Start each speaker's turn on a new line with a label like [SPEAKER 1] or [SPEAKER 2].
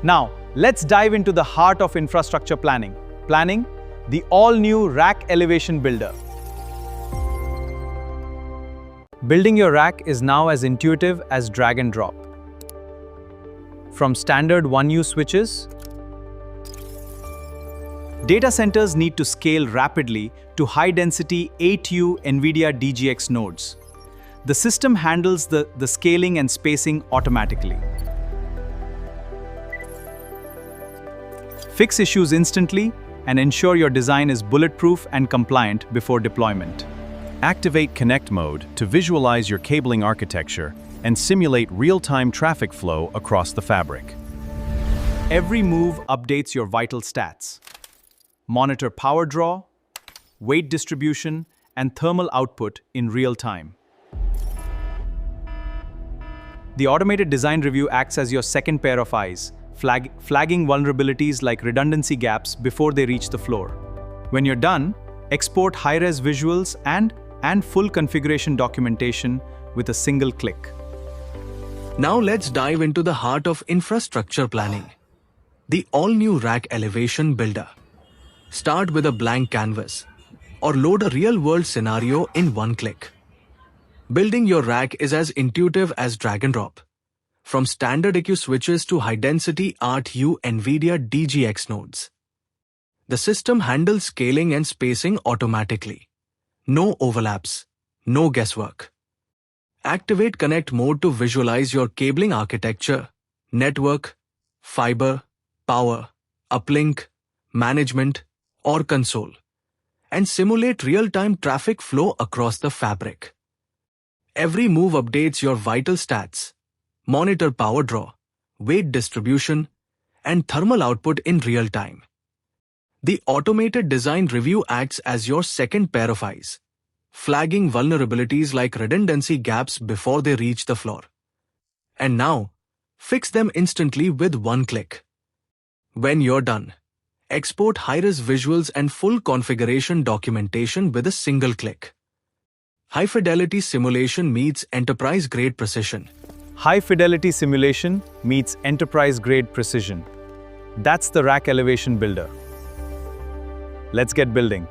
[SPEAKER 1] Now, let's dive into the heart of infrastructure planning. Planning, the all-new rack elevation builder. Building your rack is now as intuitive as drag and drop. From standard 1U switches, data centers need to scale rapidly to high-density 8U NVIDIA DGX nodes. The system handles the scaling and spacing automatically. Fix issues instantly and ensure your design is bulletproof and compliant before deployment.
[SPEAKER 2] Activate Connect mode to visualize your cabling architecture and simulate real-time traffic flow across the fabric.
[SPEAKER 1] Every move updates your vital stats. Monitor power draw, weight distribution, and thermal output in real time. The automated design review acts as your second pair of eyes, flagging vulnerabilities like redundancy gaps before they reach the floor. When you're done, export high-res visuals and full configuration documentation with a single click.
[SPEAKER 3] Now let's dive into the heart of infrastructure planning. The all-new rack elevation builder. Start with a blank canvas or load a real-world scenario in one click. Building your rack is as intuitive as drag and drop. From standard EQ switches to high-density 8U NVIDIA DGX nodes. The system handles scaling and spacing automatically. No overlaps, no guesswork. Activate Connect mode to visualize your cabling architecture, network, fiber, power, uplink, management, or console, and simulate real-time traffic flow across the fabric. Every move updates your vital stats. Monitor power draw, weight distribution, and thermal output in real time. The automated design review acts as your second pair of eyes, flagging vulnerabilities like redundancy gaps before they reach the floor. And now, fix them instantly with one click. When you're done, export high-res visuals and full configuration documentation with a single click. High-fidelity simulation meets enterprise-grade precision.
[SPEAKER 1] High-fidelity simulation meets enterprise-grade precision. That's the rack elevation builder. Let's get building.